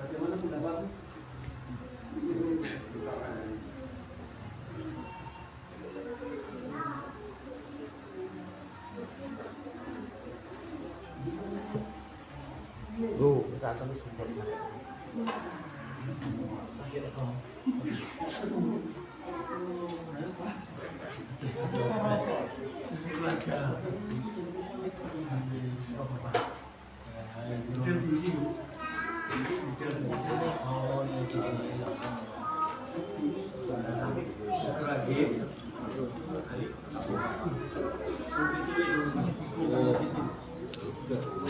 Bagaimana pendapat? Saat kami sudah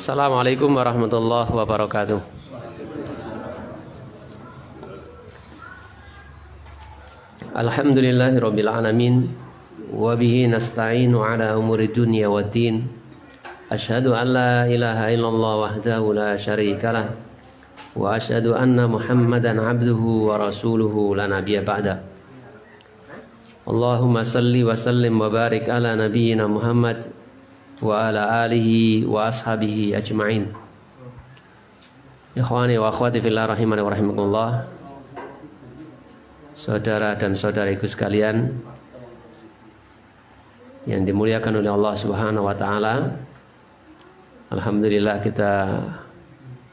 Assalamualaikum warahmatullahi wabarakatuh. Alhamdulillahirabbil alamin wa bihi nasta'inu ala umuri dunya waddin. Asyhadu an la ilaha illallah wahdahu la syarikalah wa asyhadu anna Muhammadan abduhu wa rasuluhu la nabiyya ba'da. Allahumma salli wa sallim wa barik ala nabiyyina Muhammad wa ala alihi wa ashabihi ajma'in. Ikhwani wa akhwati fillah rahimani wa rahimakumullah. Saudara dan saudariku sekalian yang dimuliakan oleh Allah Subhanahu wa taala. Alhamdulillah kita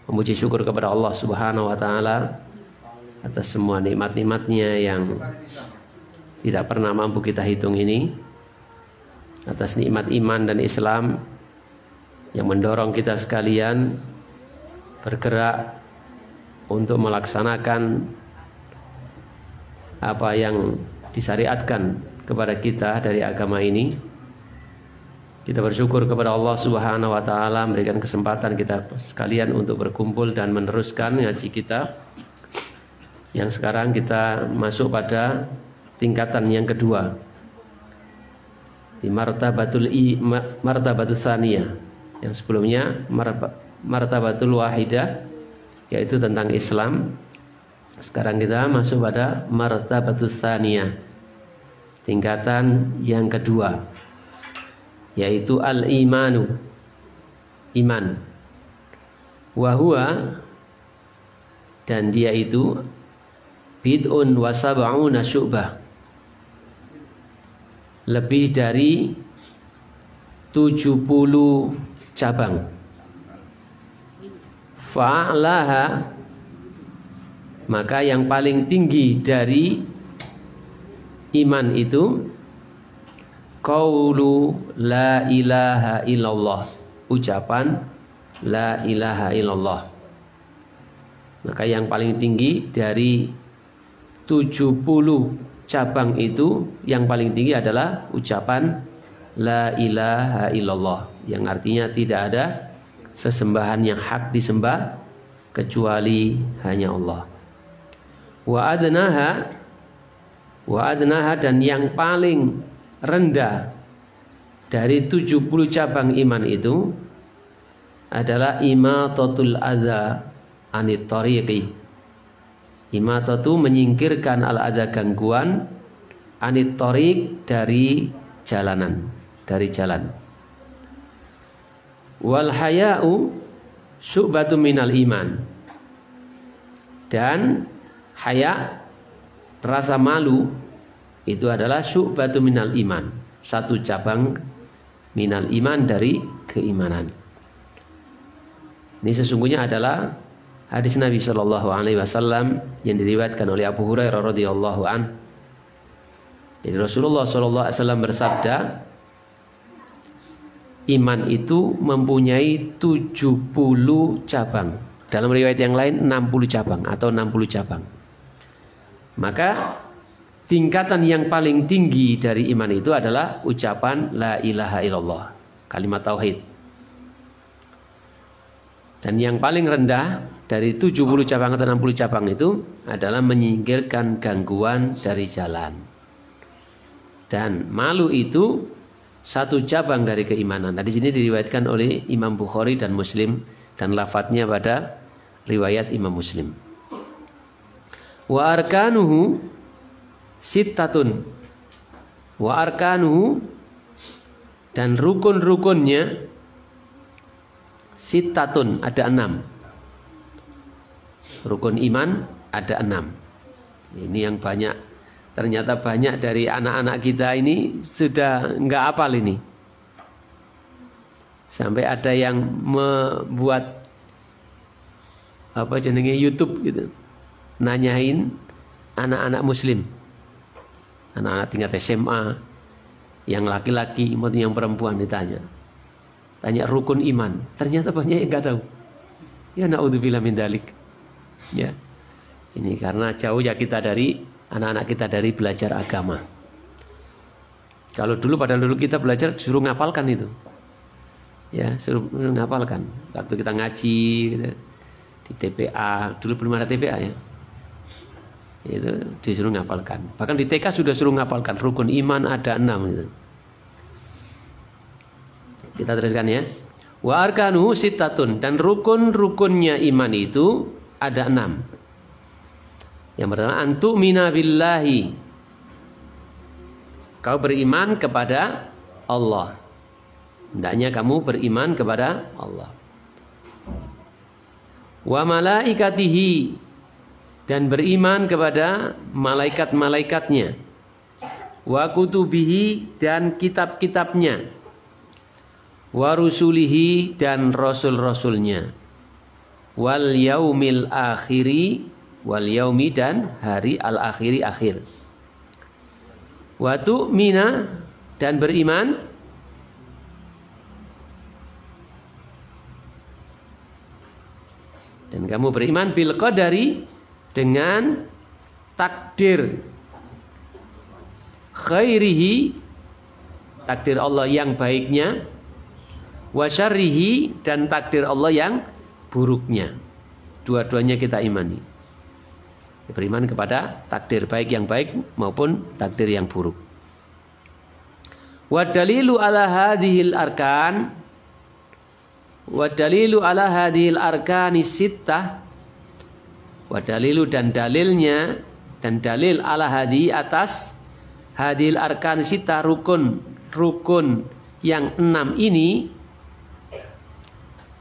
memuji syukur kepada Allah Subhanahu wa taala atas semua nikmat-nikmatnya yang tidak pernah mampu kita hitung ini. Atas nikmat iman dan Islam yang mendorong kita sekalian bergerak untuk melaksanakan apa yang disyariatkan kepada kita dari agama ini. Kita bersyukur kepada Allah Subhanahu wa taala memberikan kesempatan kita sekalian untuk berkumpul dan meneruskan ngaji kita. Yang sekarang kita masuk pada tingkatan yang kedua. Di martabatul tsaniyah. Yang sebelumnya martabatul wahidah, yaitu tentang Islam. Sekarang kita masuk pada martabatul tsaniyah, tingkatan yang kedua, yaitu al-imanu, iman. Wahua, dan dia itu bid'un wa sab'una syu'bah, lebih dari 70 cabang. Fa'laha, maka yang paling tinggi dari iman itu qaulu la ilaha illallah, ucapan la ilaha illallah. Maka yang paling tinggi dari 70 cabang itu, yang paling tinggi adalah ucapan la ilaha illallah, yang artinya tidak ada sesembahan yang hak disembah kecuali hanya Allah. Wa adnaha, dan yang paling rendah dari 70 cabang iman itu adalah imatatul adza anit tariqi. Imatatu, menyingkirkan al-adza, gangguan, anit tariq, dari jalanan, dari jalan. Wal haya'u syu'batu minal iman, dan haya, rasa malu, itu adalah syu'batu minal iman, satu cabang minal iman, dari keimanan. Ini sesungguhnya adalah hadis Nabi Shallallahu Alaihi Wasallam yang diriwayatkan oleh Abu Hurairah radhiyallahu an. Jadi Rasulullah Shallallahu Alaihi Wasallam bersabda, iman itu mempunyai 70 cabang. Dalam riwayat yang lain 60 cabang atau 60 cabang. Maka tingkatan yang paling tinggi dari iman itu adalah ucapan la ilaha illallah, kalimat tauhid. Dan yang paling rendah dari 70 cabang atau 60 cabang itu adalah menyingkirkan gangguan dari jalan. Dan malu itu satu cabang dari keimanan. Nah, di sini diriwayatkan oleh Imam Bukhari dan Muslim, dan lafadznya pada riwayat Imam Muslim. Wa arkanuhu sittatun. Wa arkanuhu, dan rukun-rukunnya sittatun, ada 6. Rukun iman ada 6. Ini yang banyak, ternyata banyak dari anak-anak kita ini sudah nggak hafal ini. Sampai ada yang membuat YouTube gitu, nanyain anak-anak muslim, anak-anak tingkat SMA, yang laki-laki maupun yang perempuan ditanya, tanya rukun iman. Ternyata banyak yang nggak tahu. Ya naudzubillah min dzalik. Ya, ini karena jauh ya kita dari anak-anak kita dari belajar agama. Kalau dulu kita belajar suruh ngapalkan itu, ya suruh ngapalkan. Waktu kita ngaji gitu, di TPA, dulu belum ada TPA ya, itu disuruh ngapalkan. Bahkan di TK sudah suruh ngapalkan rukun iman ada 6 gitu. Kita teruskan ya. Wa arkanuhu sittatun, dan rukun-rukunnya iman itu ada 6. Yang pertama, antu'mina billahi, kau beriman kepada Allah. Hendaknya kamu beriman kepada Allah. Wa malaikatihi, dan beriman kepada malaikat-malaikatnya. Wa kutubihi, dan kitab-kitabnya. Wa rusulihi, dan rasul-rasulnya. Wal yaumil akhiri, wal yaumi, dan hari al-akhiri akhir. Wa tu'mina, dan beriman dan kamu beriman bil qadari, dengan takdir, khairihi, takdir Allah yang baiknya, wa syarrihi, dan takdir Allah yang buruknya. Dua-duanya kita imani. Beriman kepada takdir baik yang baik maupun takdir yang buruk. Wa dalilu ala hadhil arkan, wa dalilu ala hadhil arkani sittah, wa dalilu, dan dalilnya, dan dalil ala hadi, atas hadhil arkan sittah, rukun yang 6 ini,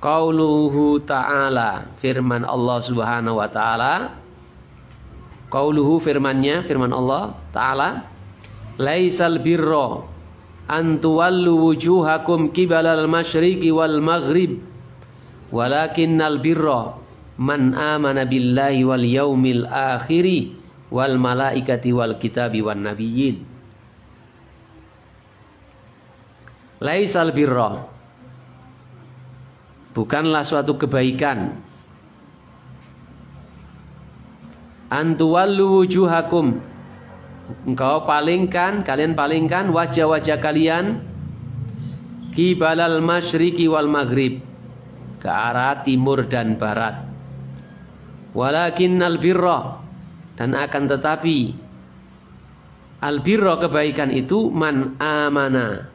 qauluhu ta'ala, firman Allah Subhanahu wa taala. Qauluhu, firmannya, firman Allah taala, laisal birra an tuwallu wujuhakum qibalal masyriqi wal maghrib walakinnal birra man amana billahi wal yaumil akhiri wal malaikati wal kitabi wan nabiyyin. Laisal birra, bukanlah suatu kebaikan, antuwallu wujuhakum, kalian palingkan wajah-wajah kalian, kibalal masyriqi wal maghrib, ke arah timur dan barat. Walakinnal birra, dan akan tetapi al birra, kebaikan itu, man amana,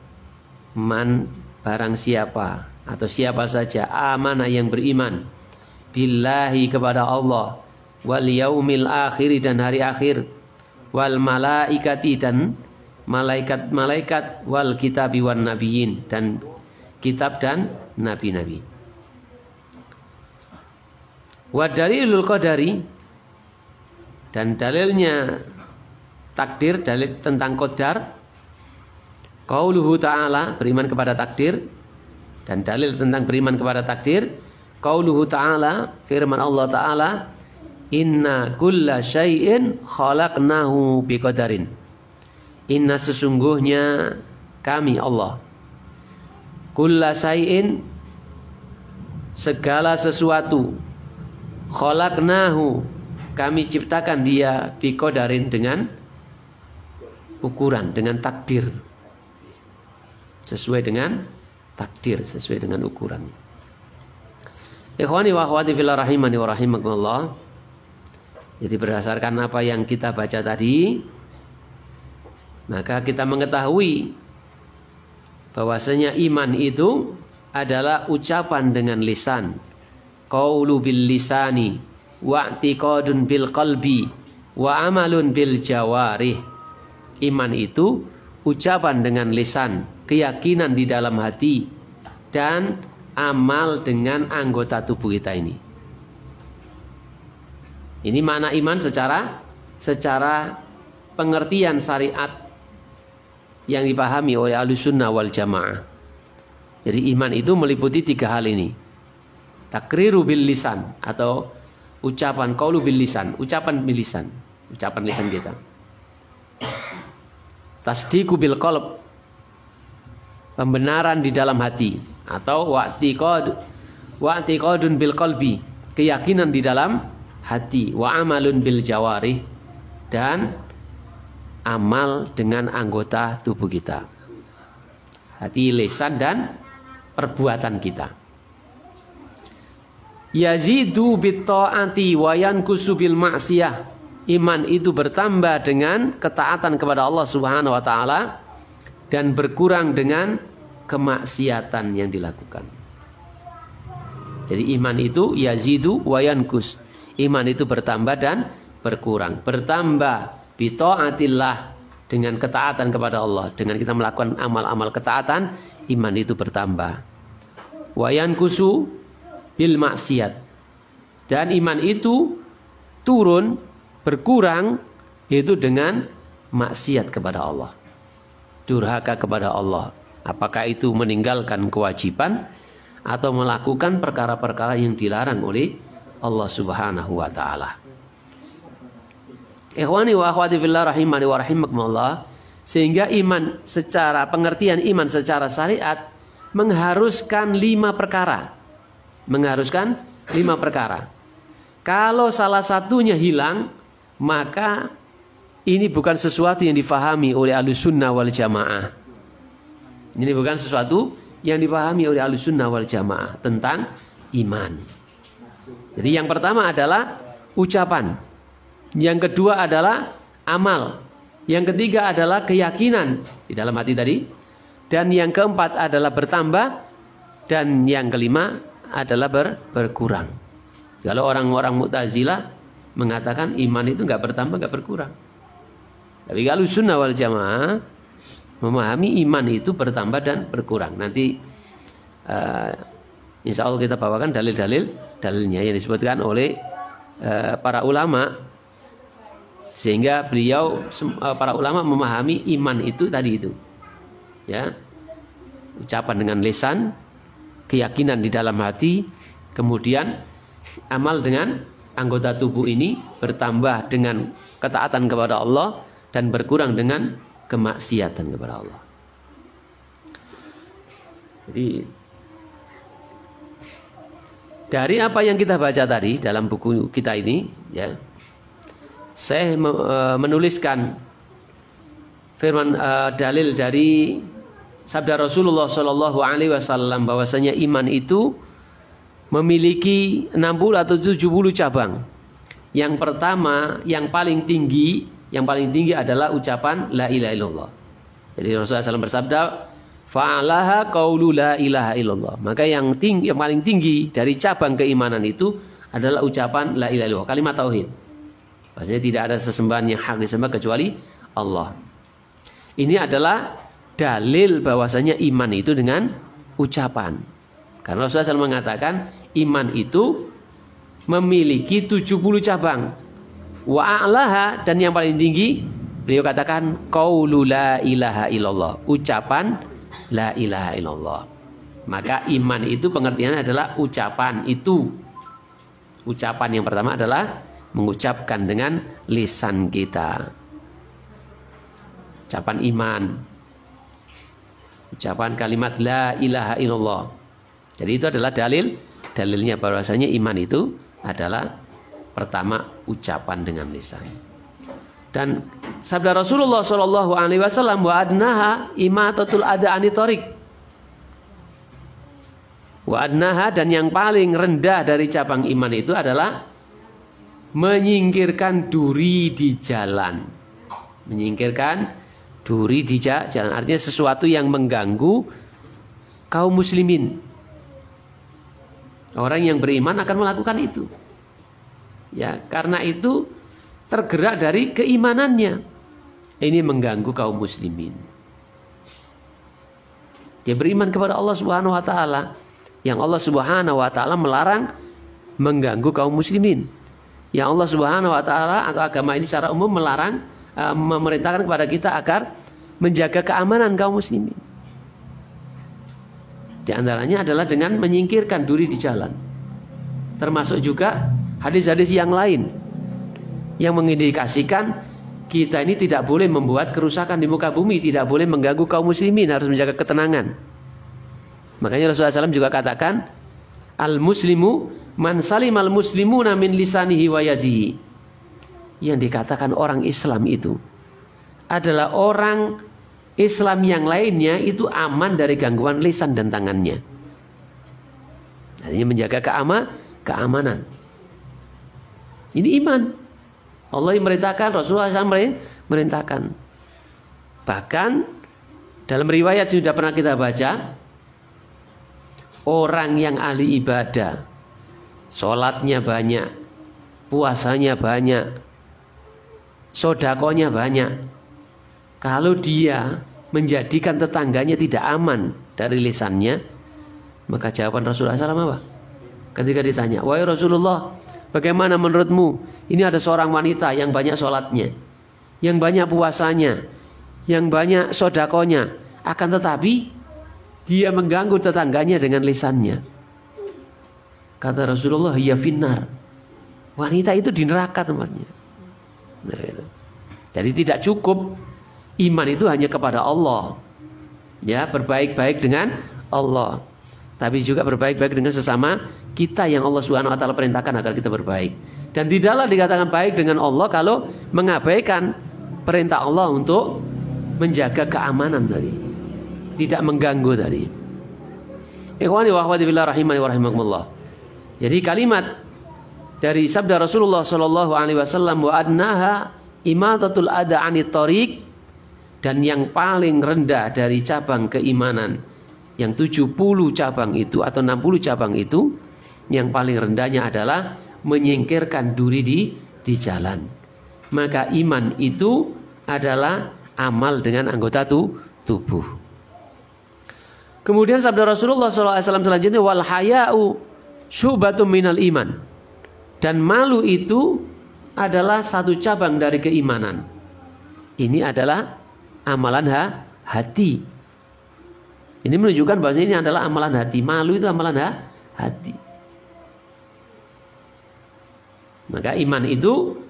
man barang siapa atau siapa saja, amana yang beriman, billahi, kepada Allah, wal yaumil akhiri, dan hari akhir, wal malaikati, dan malaikat-malaikat, wal kitabi wan nabiyyin, dan kitab dan nabi-nabi. Wa dalilul qadari, dan dalilnya takdir, dalil tentang qadar, qauluhu ta'ala, beriman kepada takdir, dan dalil tentang beriman kepada takdir, qauluhu ta'ala, firman Allah ta'ala, inna kulla syai'in khalaqnahu biqadarin. Inna, sesungguhnya kami Allah, kulla syai'in, segala sesuatu, khalaqnahu, kami ciptakan dia, biqadarin, dengan ukuran, dengan takdir, sesuai dengan takdir, sesuai dengan ukuran. Ikhwani wa akhwati fillah rahimani wa rahimakumullah. Jadi berdasarkan apa yang kita baca tadi, maka kita mengetahui bahwasanya iman itu adalah ucapan dengan lisan, qaulu bil lisani, wa i'tiqadun bil qalbi, wa amalun bil jawarih. Iman itu ucapan dengan lisan, keyakinan di dalam hati, dan amal dengan anggota tubuh kita ini. Ini makna iman secara pengertian syariat yang dipahami oleh Ahlussunnah wal Jamaah. Jadi iman itu meliputi 3 hal ini. Takriru bil lisan atau ucapan qaulu bil lisan, ucapan lisan kita. Tasdiqu bil qalb, pembenaran di dalam hati, atau wa'tiqadun bil qalbi, keyakinan di dalam hati, wa amalun bil jawarih, dan amal dengan anggota tubuh kita. Hati, lisan, dan perbuatan kita. Yazidu bit ta'ati wa yankusu bil ma'siyah. Iman itu bertambah dengan ketaatan kepada Allah Subhanahu wa taala dan berkurang dengan kemaksiatan yang dilakukan. Jadi iman itu yazidu wa yankus. Iman itu bertambah dan berkurang. Bertambah bi ta'atillah, dengan ketaatan kepada Allah. Dengan kita melakukan amal-amal ketaatan, iman itu bertambah. Wa yankusu bil maksiat, dan iman itu turun, berkurang, yaitu dengan maksiat kepada Allah, durhaka kepada Allah. Apakah itu meninggalkan kewajiban atau melakukan perkara-perkara yang dilarang oleh Allah Subhanahu wa taala. Ikhwani wa akhwati fillah rahimani wa rahimakumullah. Sehingga iman secara pengertian iman secara syariat mengharuskan 5 perkara. Mengharuskan 5 perkara. Kalau salah satunya hilang, maka ini bukan sesuatu yang difahami oleh Ahlussunnah wal Jamaah. Ini bukan sesuatu yang dipahami oleh Ahlussunnah wal Jamaah tentang iman. Jadi yang pertama adalah ucapan, yang kedua adalah amal, yang ketiga adalah keyakinan di dalam hati tadi, dan yang keempat adalah bertambah, dan yang kelima adalah berkurang. Kalau orang-orang Mu'tazilah mengatakan iman itu nggak bertambah, nggak berkurang. Tapi kalau Sunnah wal Jamaah memahami iman itu bertambah dan berkurang. Nanti insya Allah kita bawakan dalilnya yang disebutkan oleh para ulama, sehingga para ulama memahami iman itu tadi itu, ya, ucapan dengan lisan, keyakinan di dalam hati, kemudian amal dengan anggota tubuh ini, bertambah dengan ketaatan kepada Allah dan berkurang dengan kemaksiatan kepada Allah. Jadi dari apa yang kita baca tadi dalam buku kita ini, ya, saya menuliskan firman dalil dari sabda Rasulullah Shallallahu Alaihi Wasallam bahwasanya iman itu memiliki 60 atau 70 cabang. Yang pertama, yang paling tinggi adalah ucapan la ilaha illallah. Jadi Rasulullah SAW bersabda, fa'alaha qaulu la ilaha illallah. Maka yang paling tinggi dari cabang keimanan itu adalah ucapan la ilaha illallah, kalimat tauhid. Maksudnya tidak ada sesembahan yang hak disembah kecuali Allah. Ini adalah dalil bahwasanya iman itu dengan ucapan. Karena Rasulullah SAW mengatakan iman itu memiliki 70 cabang. Wa a'laha, dan yang paling tinggi beliau katakan qaulu la ilaha illallah, ucapan la ilaha illallah. Maka iman itu pengertiannya adalah ucapan itu. Ucapan yang pertama adalah mengucapkan dengan lisan kita. Ucapan iman. Ucapan kalimat la ilaha illallah. Jadi itu adalah dalilnya bahwasanya iman itu adalah pertama ucapan dengan lisan. Dan sabda Rasulullah Shallallahu Alaihi Wasallam, wa adnaha imatatul adha anitorik. Wa adnaha, dan yang paling rendah dari cabang iman itu adalah menyingkirkan duri di jalan. Menyingkirkan duri di jalan, artinya sesuatu yang mengganggu kaum muslimin. Orang yang beriman akan melakukan itu. Ya, karena itu tergerak dari keimanannya. Ini mengganggu kaum muslimin. Dia beriman kepada Allah Subhanahu wa taala, yang Allah Subhanahu wa taala melarang mengganggu kaum muslimin. yang Allah Subhanahu wa taala atau agama ini secara umum melarang, memerintahkan kepada kita agar menjaga keamanan kaum muslimin. Di antaranya adalah dengan menyingkirkan duri di jalan. Termasuk juga hadis-hadis yang lain yang mengindikasikan kita ini tidak boleh membuat kerusakan di muka bumi, tidak boleh mengganggu kaum muslimin, harus menjaga ketenangan. Makanya Rasulullah SAW juga katakan, al-muslimu man salimal muslimuna min lisanihi wa yadihi. Yang dikatakan orang Islam itu adalah orang Islam yang lainnya itu aman dari gangguan lisan dan tangannya. Artinya menjaga keamanan. Ini iman. Allah yang merintahkan, Rasulullah SAW merintahkan. Bahkan dalam riwayat sudah pernah kita baca, orang yang ahli ibadah, sholatnya banyak, puasanya banyak, sodakonya banyak, kalau dia menjadikan tetangganya tidak aman dari lisannya, maka jawaban Rasulullah SAW apa? Ketika ditanya, wahai Rasulullah, bagaimana menurutmu? Ini ada seorang wanita yang banyak sholatnya, yang banyak puasanya, yang banyak sodakonya, akan tetapi dia mengganggu tetangganya dengan lisannya. Kata Rasulullah, ya finnar. Wanita itu di neraka tempatnya. Nah, gitu. Jadi tidak cukup iman itu hanya kepada Allah. Ya, berbaik-baik dengan Allah. Tapi juga berbaik-baik dengan sesama kita yang Allah Subhanahu wa taala perintahkan agar kita berbaik. Dan tidaklah dikatakan baik dengan Allah kalau mengabaikan perintah Allah untuk menjaga keamanan tadi. Tidak mengganggu tadi. Ikhwani wa akhwati billah rahimani wa rahimakumullah. Jadi kalimat dari sabda Rasulullah sallallahu alaihi wasallam, wa adnaha imatatul adha 'anit thariq, dan yang paling rendah dari cabang keimanan yang 70 cabang itu atau 60 cabang itu, yang paling rendahnya adalah menyingkirkan duri di jalan. Maka iman itu adalah amal dengan anggota tubuh. Kemudian sabda Rasulullah SAW selanjutnya, wal haya'u syu'batun minal iman, dan malu itu adalah satu cabang dari keimanan. Ini adalah amalan hati. Ini menunjukkan bahwa ini adalah amalan hati. Malu itu amalan hati. Maka iman itu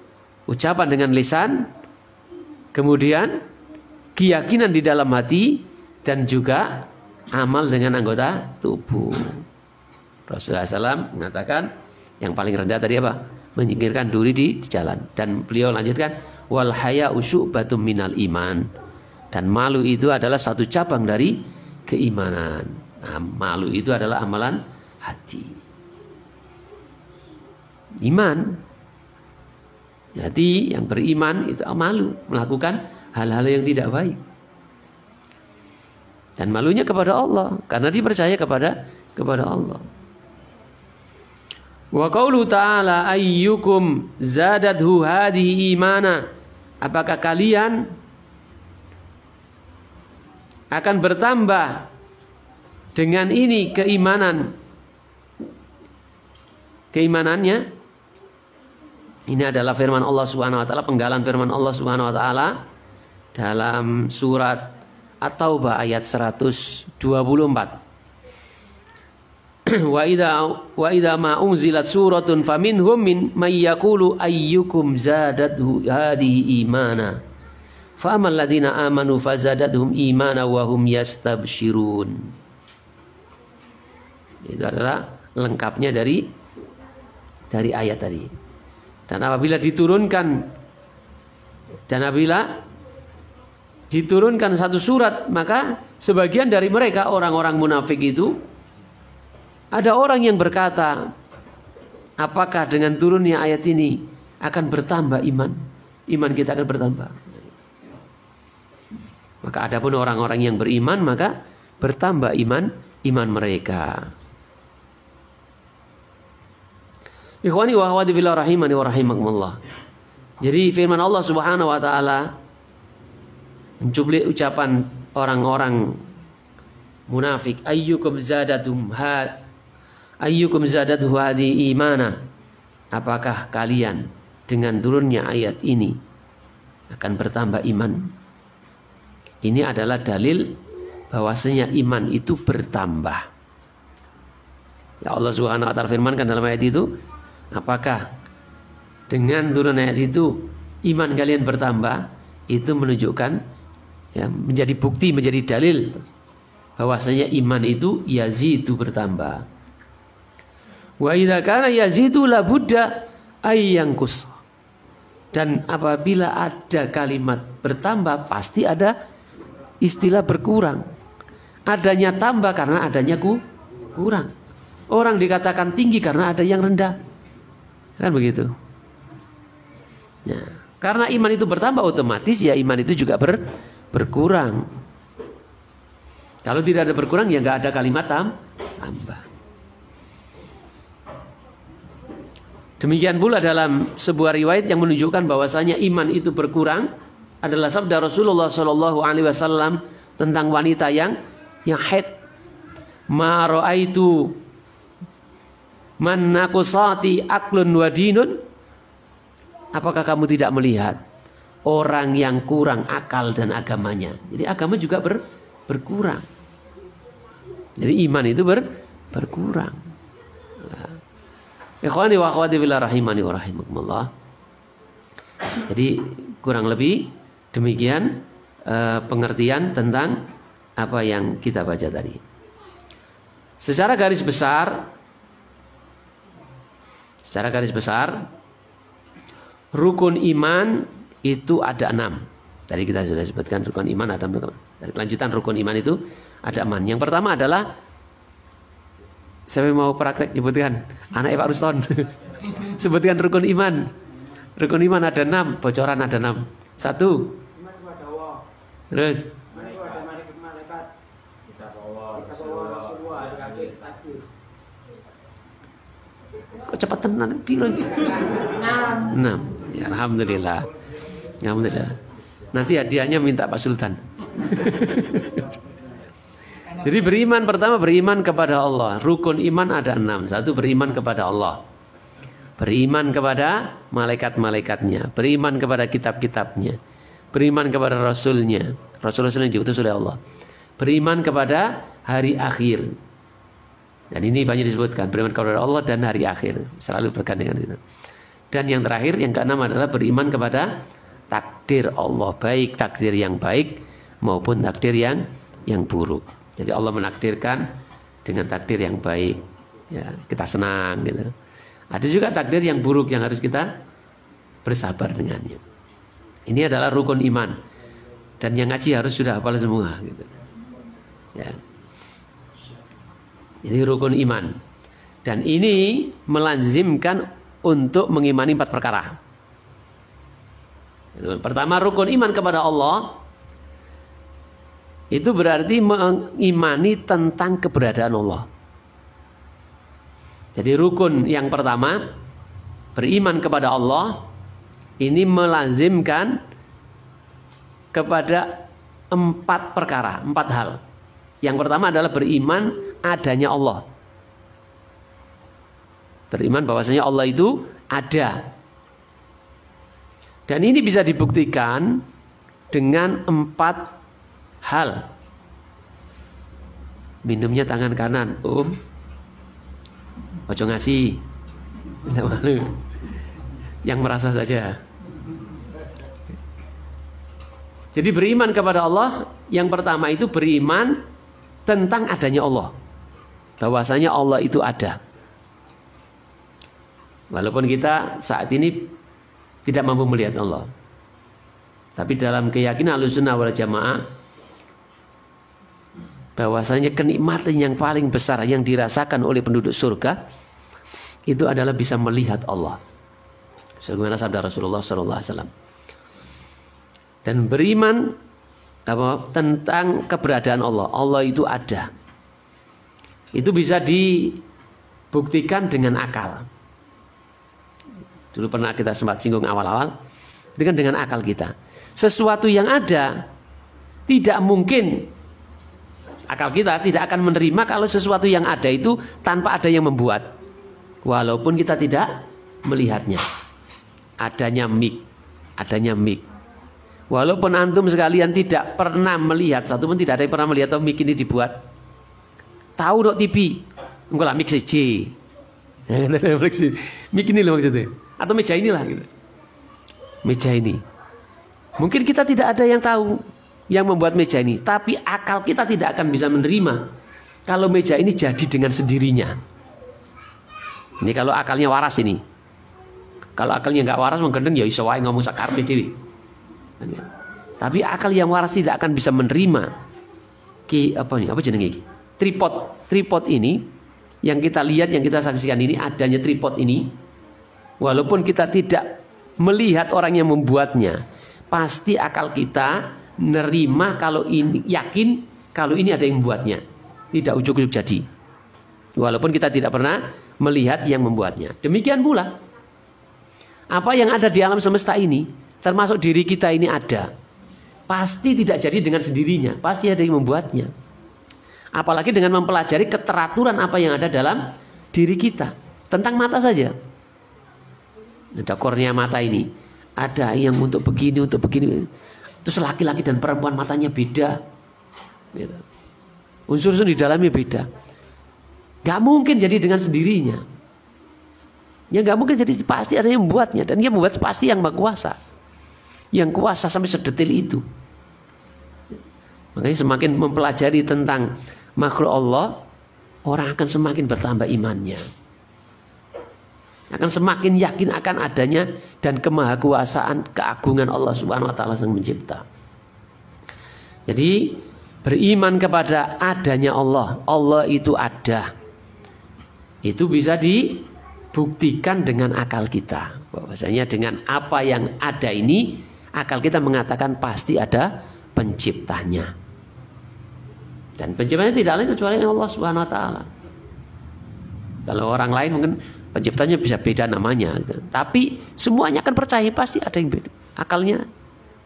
ucapan dengan lisan, kemudian keyakinan di dalam hati, dan juga amal dengan anggota tubuh. Rasulullah SAW mengatakan yang paling rendah tadi apa? Menyingkirkan duri di jalan. Dan beliau lanjutkan, wal haya'u syu'batun minal iman, dan malu itu adalah satu cabang dari keimanan. Nah, malu itu adalah amalan hati. Iman, hati yang beriman itu malu melakukan hal-hal yang tidak baik. Dan malunya kepada Allah karena dia percaya kepada Allah. Wa qaulu ta'ala ayyukum zadathu hadhihi imana, apakah kalian akan bertambah dengan ini keimanannya. Ini adalah firman Allah Subhanahu wa taala, penggalan firman Allah Subhanahu wa taala dalam surat At-Taubah ayat 124. Wa idza ma unzilat suratun faminhum may yaqulu ayyukum zadathu hadhihi imana fa'amal ladzina amanu fazadathum imana wa hum yastabshirun. Itu adalah lengkapnya dari ayat tadi. Dan apabila diturunkan satu surat, maka sebagian dari mereka, orang-orang munafik itu, ada orang yang berkata, apakah dengan turunnya ayat ini akan bertambah iman kita akan bertambah. Maka adapun orang-orang yang beriman, maka bertambah iman mereka. Ikhwani wa akhwati fillah rahimani wa rahimakumullah. Jadi firman Allah Subhanahu wa taala mencuplik ucapan orang-orang munafik, ayyukum zadatuhu hadhi imana, apakah kalian dengan turunnya ayat ini akan bertambah iman? Ini adalah dalil bahwasanya iman itu bertambah. Ya Allah Subhanahu wa taala firmankan dalam ayat itu, apakah dengan turun ayat itu iman kalian bertambah? Itu menunjukkan, ya, menjadi bukti, menjadi dalil bahwasanya iman itu yazidu bertambah. Wa idza kana yazidu la budda ay yanqus. Dan apabila ada kalimat bertambah, pasti ada istilah berkurang. Adanya tambah karena adanya kurang. Orang dikatakan tinggi karena ada yang rendah. Kan begitu. Nah, karena iman itu bertambah, otomatis ya iman itu juga berkurang. Kalau tidak ada berkurang ya nggak ada kalimat tambah. Demikian pula dalam sebuah riwayat yang menunjukkan bahwasanya iman itu berkurang adalah sabda Rasulullah Shallallahu Alaihi Wasallam tentang wanita yang haid. Ma ra'aitu man naqusati aklun wa dinun. Apakah kamu tidak melihat orang yang kurang akal dan agamanya? Jadi agama juga berkurang. Jadi iman itu berkurang. Ikhwani wa akhwati fillah rahimani wa rahimakumullah. Jadi kurang lebih demikian pengertian tentang apa yang kita baca tadi. Secara garis besar rukun iman itu ada 6. Tadi kita sudah sebutkan rukun iman ada 6. Dari kelanjutan rukun iman itu ada 6. Yang pertama adalah, saya mau praktek sebutkan, anak Pak Ruston. Sebutkan rukun iman. Rukun iman ada 6, bocoran ada 6. 1. Terus. Kok cepat tenan piro iki? 6. Ya, alhamdulillah. Alhamdulillah. Nanti hadiahnya minta Pak Sultan. Jadi beriman, pertama beriman kepada Allah. Rukun iman ada 6. 1, beriman kepada Allah. Beriman kepada malaikat-malaikatnya. Beriman kepada kitab-kitabnya. Beriman kepada Rasulnya. Rasul-Rasul yang diutus oleh Allah. Beriman kepada hari akhir. Dan ini banyak disebutkan. Beriman kepada Allah dan hari akhir. Selalu bergandengan itu. Dan yang terakhir, yang ke-6 adalah beriman kepada takdir Allah. Baik takdir yang baik maupun takdir yang buruk. Jadi Allah menakdirkan dengan takdir yang baik. Ya, kita senang gitu. Ada juga takdir yang buruk yang harus kita bersabar dengannya. Ini adalah rukun iman. Dan yang ngaji harus sudah hafal semua gitu. Ya. Jadi rukun iman. Dan ini melazimkan untuk mengimani 4 perkara. Pertama, rukun iman kepada Allah itu berarti mengimani tentang keberadaan Allah. Jadi rukun yang pertama, beriman kepada Allah, ini melazimkan kepada 4 perkara, 4 hal. Yang pertama adalah beriman adanya Allah. Beriman bahwasanya Allah itu ada. Dan ini bisa dibuktikan dengan 4 hal. Minumnya tangan kanan, ojo ngasih. Malu. Yang merasa saja. Jadi beriman kepada Allah, yang pertama itu beriman tentang adanya Allah. Bahwasanya Allah itu ada. Walaupun kita saat ini tidak mampu melihat Allah. Tapi dalam keyakinan Ahlussunnah wal Jamaah, bahwasanya kenikmatan yang paling besar yang dirasakan oleh penduduk surga itu adalah bisa melihat Allah. Sebagaimana sabda Rasulullah SAW. Dan beriman tentang keberadaan Allah. Allah itu ada. Itu bisa dibuktikan dengan akal. Dulu pernah kita sempat singgung awal-awal. Itu kan dengan akal kita. Sesuatu yang ada tidak mungkin, akal kita tidak akan menerima kalau sesuatu yang ada itu tanpa ada yang membuat. Walaupun kita tidak melihatnya. Adanya mic, adanya mic. Walaupun antum sekalian tidak pernah melihat, satu pun tidak ada yang pernah melihat mic ini dibuat. Tahu dok TV, enggak lah mic CJ. Mic ini loh maksudnya. Atau meja inilah gitu. Meja ini. Mungkin kita tidak ada yang tahu yang membuat meja ini, tapi akal kita tidak akan bisa menerima kalau meja ini jadi dengan sendirinya. Ini kalau akalnya waras ini. Kalau akalnya nggak waras menggendeng ya iso wae ngomong sakarepe dhewe. Tapi akal yang waras tidak akan bisa menerima apa jenenge iki? Tripod ini yang kita lihat, yang kita saksikan ini, adanya tripod ini, walaupun kita tidak melihat orang yang membuatnya, pasti akal kita nerima kalau ini, yakin kalau ini ada yang membuatnya, tidak ujuk-ujuk jadi, walaupun kita tidak pernah melihat yang membuatnya. Demikian pula apa yang ada di alam semesta ini, termasuk diri kita ini ada, pasti tidak jadi dengan sendirinya, pasti ada yang membuatnya. Apalagi dengan mempelajari keteraturan apa yang ada dalam diri kita. Tentang mata saja, ada kornea mata ini, ada yang untuk begini, terus laki-laki dan perempuan matanya beda, gitu. Unsur-unsur di dalamnya beda. Gak mungkin jadi dengan sendirinya. Ya gak mungkin jadi, pasti ada yang membuatnya, dan dia membuat pasti yang Maha Kuasa, yang kuasa sampai sedetil itu. Makanya semakin mempelajari tentang makhluk Allah, orang akan semakin bertambah imannya, akan semakin yakin akan adanya dan kemahakuasaan, keagungan Allah Subhanahu wa taala Sang Pencipta. Jadi beriman kepada adanya Allah, Allah itu ada, itu bisa dibuktikan dengan akal kita. Bahwasanya dengan apa yang ada ini, akal kita mengatakan pasti ada penciptanya. Dan penciptanya tidak lain kecuali Allah Subhanahu wa taala. Kalau orang lain mungkin penciptanya bisa beda namanya, gitu. Tapi semuanya akan percaya pasti ada yang beda. Akalnya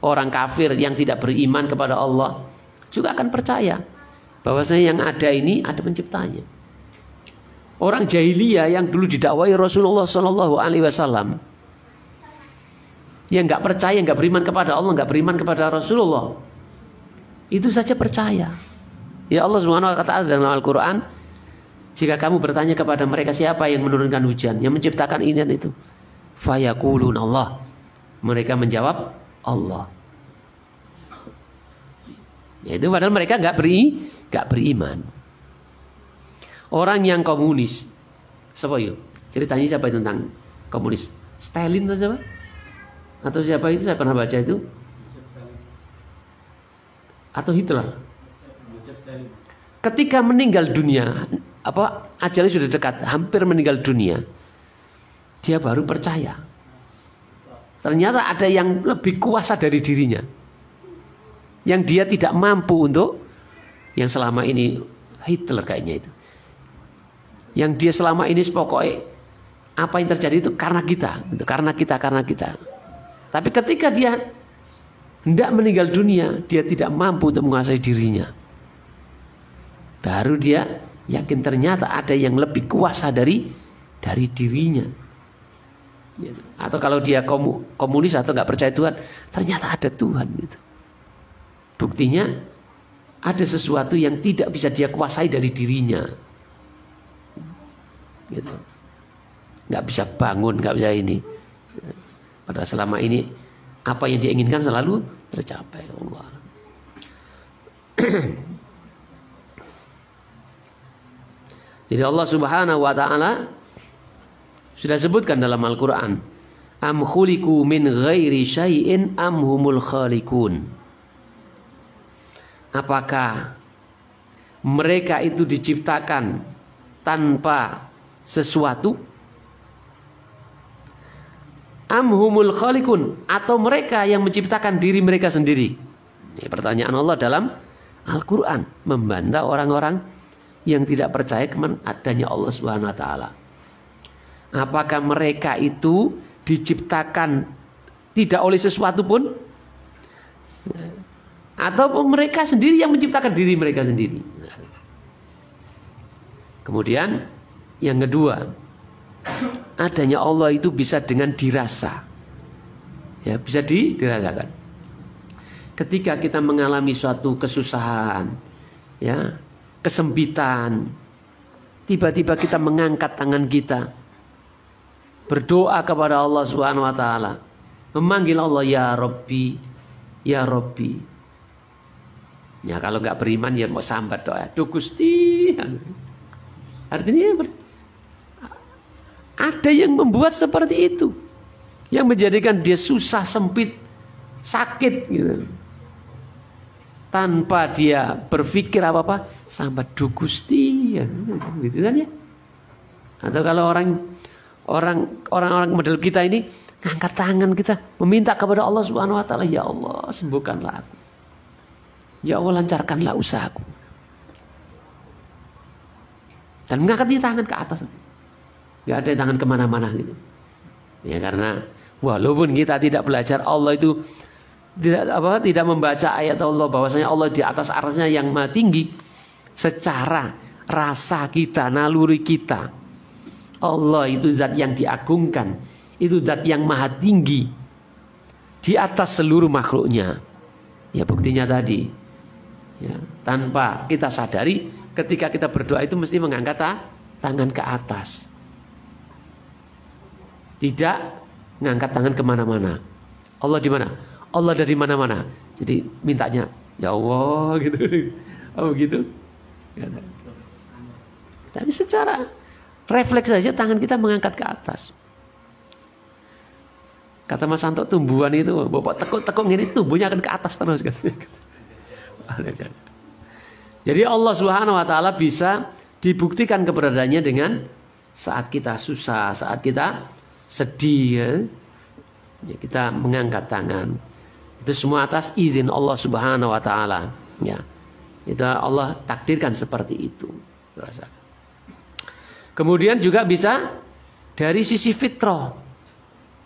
orang kafir yang tidak beriman kepada Allah juga akan percaya bahwasanya yang ada ini ada penciptanya. Orang jahiliyah yang dulu didakwai Rasulullah Shallallahu Alaihi Wasallam, yang nggak percaya, nggak beriman kepada Allah, nggak beriman kepada Rasulullah, itu saja percaya. Ya Allah Subhanahu wa taala dalam Al-Quran, jika kamu bertanya kepada mereka siapa yang menurunkan hujan, yang menciptakan ini dan itu, fayaqulun Allah, mereka menjawab Allah. Ya, itu padahal mereka nggak beriman. Orang yang komunis, siapa yuk? Ceritanya siapa itu tentang komunis? Stalin atau siapa? Atau siapa itu, saya pernah baca itu? Atau Hitler? Ketika meninggal dunia, ajalnya sudah dekat, hampir meninggal dunia, dia baru percaya ternyata ada yang lebih kuasa dari dirinya, yang dia tidak mampu untuk, yang selama ini Hitler kayaknya itu, yang dia selama ini pokoknya apa yang terjadi itu karena kita. Tapi ketika dia hendak meninggal dunia, dia tidak mampu untuk menguasai dirinya. Baru dia yakin ternyata ada yang lebih kuasa dari dirinya. Atau kalau dia komunis atau nggak percaya Tuhan, ternyata ada Tuhan. Gitu. Buktinya ada sesuatu yang tidak bisa dia kuasai dari dirinya. Gitu. Nggak bisa bangun, nggak bisa ini. Padahal selama ini apa yang dia inginkan selalu tercapai. Allah. Jadi Allah Subhanahu wa taala sudah sebutkan dalam Al-Qur'an, am khuliqu min ghairi syai'in am humul khaliqun. Apakah mereka itu diciptakan tanpa sesuatu? Am humul khaliqun, atau mereka yang menciptakan diri mereka sendiri? Ini pertanyaan Allah dalam Al-Qur'an, membantah orang-orang yang tidak percaya kepada adanya Allah Subhanahu wa taala. Apakah mereka itu diciptakan tidak oleh sesuatu pun, atau mereka sendiri yang menciptakan diri mereka sendiri? Kemudian yang kedua, adanya Allah itu bisa dengan dirasa. Ya, bisa dirasakan. Ketika kita mengalami suatu kesusahan, ya, kesempitan, tiba-tiba kita mengangkat tangan kita, berdoa kepada Allah Subhanahu wa taala, memanggil Allah, ya Rabbi, ya Rabbi. Ya, kalau nggak beriman ya mau sambat doa, Duh Gusti. Artinya ada yang membuat seperti itu, yang menjadikan dia susah, sempit, sakit gitu. Tanpa dia berpikir apa-apa, sambat Duh Gusti, ya, gitu kan ya. Atau kalau orang-orang model kita ini ngangkat tangan kita, meminta kepada Allah Subhanahu wa taala, ya Allah, sembuhkanlah aku. Ya Allah, lancarkanlah usahaku. Dan mengangkatnya tangan ke atas. Gak ada tangan kemana-mana gitu. Ya, karena walaupun kita tidak belajar Allah itu tidak membaca ayat Allah bahwasanya Allah di atas arsy-Nya yang maha tinggi, secara rasa kita, naluri kita, Allah itu zat yang diagungkan, itu zat yang maha tinggi di atas seluruh makhluknya. Ya, buktinya tadi, ya, tanpa kita sadari, ketika kita berdoa itu mesti mengangkat tangan ke atas, tidak mengangkat tangan kemana-mana. Allah di mana? Allah dari mana-mana. Jadi mintanya, ya Allah gitu. Oh gitu. Tapi secara refleks saja tangan kita mengangkat ke atas. Kata Mas Santo, tumbuhan itu bapak tekuk-tekuk ini tumbuhnya akan ke atas terus. Jadi Allah Subhanahu wa taala bisa dibuktikan keberadaannya dengan saat kita susah, saat kita sedih, ya, kita mengangkat tangan. Itu semua atas izin Allah Subhanahu wa taala, ya. Itu Allah takdirkan seperti itu. Kemudian juga bisa dari sisi fitrah.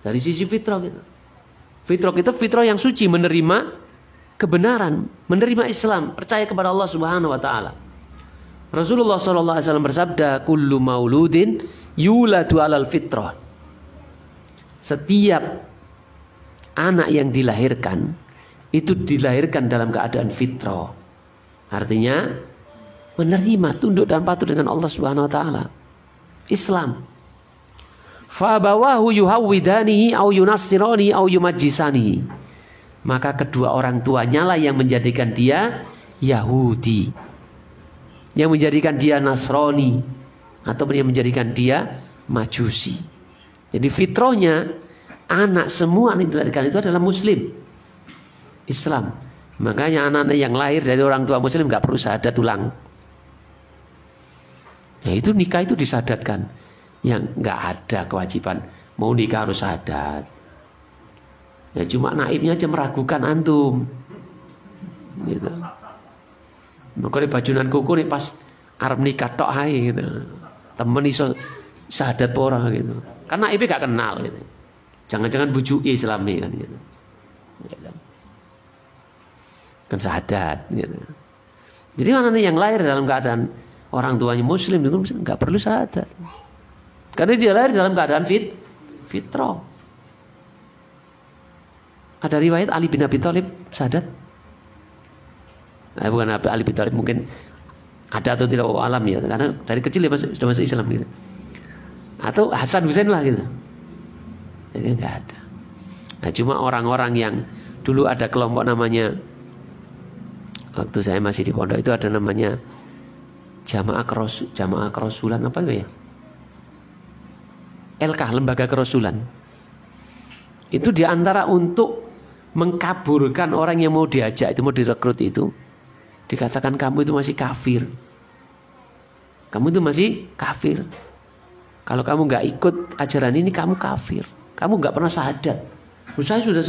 Dari sisi fitrah gitu. Fitrah itu fitrah yang suci, menerima kebenaran, menerima Islam, percaya kepada Allah Subhanahu wa taala. Rasulullah sallallahu alaihi wasallam bersabda, "Kullu mauludin yuladu 'alal fitrah." Setiap anak yang dilahirkan itu dilahirkan dalam keadaan fitrah. Artinya menerima, tunduk dan patuh dengan Allah Subhanahu wa taala. Islam. Fa abawahu yuhawwidanihi au yunassirani au yumajjisani. Maka kedua orang tuanya lah yang menjadikan dia Yahudi, yang menjadikan dia Nasrani, atau yang menjadikan dia Majusi. Jadi fitrahnya anak semua yang dilahirkan itu adalah Muslim, Islam. Makanya anak-anak yang lahir dari orang tua Muslim nggak perlu syahadat ulang. Nah, itu nikah itu disadatkan. Yang nggak ada kewajiban mau nikah harus syahadat. Ya cuma naibnya aja meragukan antum. Gitu. Makanya bajunan kuku nih pas arep nikah tok ae gitu. Temen iso syahadat pora gitu. Karena naibnya gak kenal gitu. Jangan-jangan bujuki Islami kan gitu. Kan syahadat gitu. Jadi anak yang lahir dalam keadaan orang tuanya Muslim itu nggak perlu syahadat. Karena dia lahir dalam keadaan fitrah. Ada riwayat Ali bin Abi Thalib syahadat. Bukan Ali bin Thalib, mungkin ada atau tidak alam ya. Karena dari kecil dia sudah masuk Islam gitu. Atau Hasan Husain lah gitu. Jadi nggak ada. Nah, cuma orang-orang yang dulu ada kelompok namanya, waktu saya masih di pondok itu ada namanya Jamaah Kerasulan apa itu ya? LK, Lembaga Kerasulan. Itu diantara untuk mengkaburkan orang yang mau diajak itu, mau direkrut itu, dikatakan kamu itu masih kafir. Kamu itu masih kafir. Kalau kamu nggak ikut ajaran ini kamu kafir. Kamu nggak pernah syahadat. Saya sudah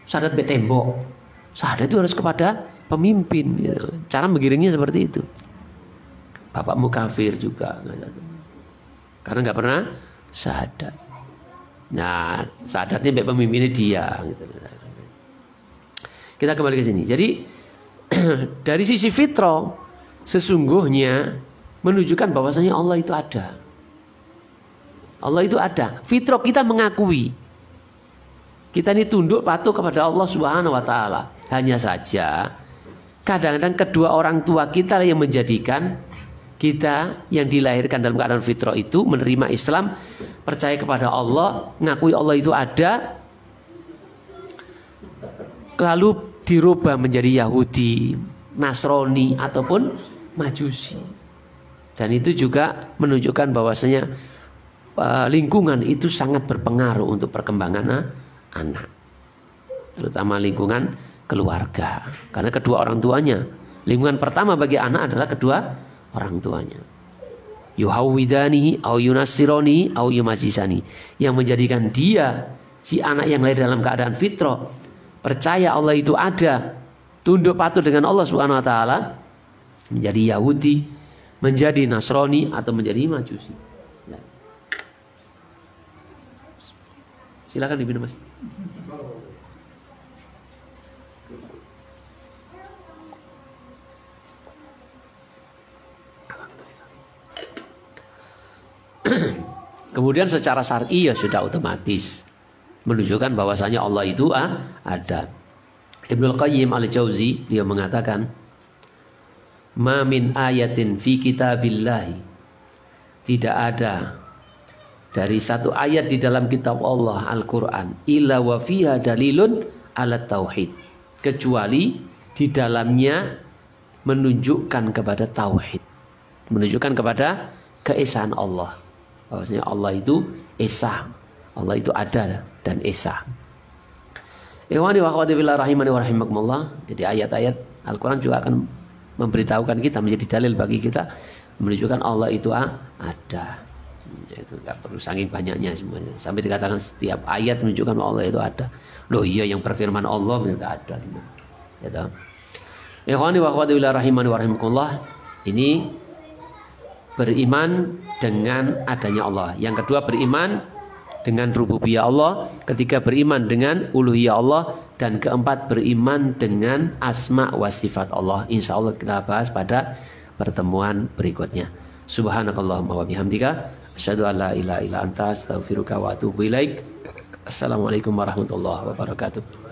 syahadat betembok. Syahadat itu harus kepada pemimpin. Cara mengiringnya seperti itu. Bapakmu kafir juga, karena nggak pernah syahadat. Nah, syahadatnya baik pemimpinnya dia. Kita kembali ke sini. Jadi dari sisi fitrah sesungguhnya menunjukkan bahwasanya Allah itu ada. Allah itu ada. Fitrah kita mengakui. Kita ini tunduk patuh kepada Allah Subhanahu wa taala. Hanya saja kadang-kadang kedua orang tua kita yang menjadikan kita yang dilahirkan dalam keadaan fitrah itu menerima Islam, percaya kepada Allah, ngakui Allah itu ada, lalu dirubah menjadi Yahudi, Nasrani ataupun Majusi. Dan itu juga menunjukkan bahwasanya lingkungan itu sangat berpengaruh untuk perkembangan anak, terutama lingkungan keluarga, karena kedua orang tuanya. Lingkungan pertama bagi anak adalah kedua orang tuanya. Yuhawidanihi au yunasironi au yumajisani, yang menjadikan dia, si anak yang lahir dalam keadaan fitrah, percaya Allah itu ada, tunduk patuh dengan Allah Subhanahu wa taala, menjadi Yahudi, menjadi Nasrani atau menjadi Majusi. Ya. Silakan diminum, Mas. Kemudian secara syar'i ya sudah otomatis menunjukkan bahwasanya Allah itu ada. Ibnul Qayyim al-Jauzi dia mengatakan, "Ma min ayatin fi kitabillahi", tidak ada dari satu ayat di dalam kitab Allah Al-Quran, "illa wa fiha dalilun ala tauhid", kecuali di dalamnya menunjukkan kepada tauhid, menunjukkan kepada keesaan Allah. Bahwasanya Allah itu esa, Allah itu ada dan esa. Ikhwani wa akhwati fillah rahimani wa rahimakumullah. Jadi ayat-ayat Al-Quran juga akan memberitahukan kita, menjadi dalil bagi kita, menunjukkan Allah itu ada. Itu nggak perlu saking banyaknya semuanya. Sampai dikatakan setiap ayat menunjukkan Allah itu ada. Loh iya, yang berfirman Allah tidak ada. Gitu. Ikhwani wa akhwati fillah rahimani wa rahimakumullah. Ini beriman dengan adanya Allah. Yang kedua beriman dengan rububiyah Allah. Ketiga beriman dengan uluhiyah Allah. Dan keempat beriman dengan asma wa sifat Allah. Insya Allah kita bahas pada pertemuan berikutnya. Subhanakallahumma wa bihamdika asyhadu an la ilaha illa anta astaghfiruka wa atubu ilaik. Assalamualaikum warahmatullahi wabarakatuh.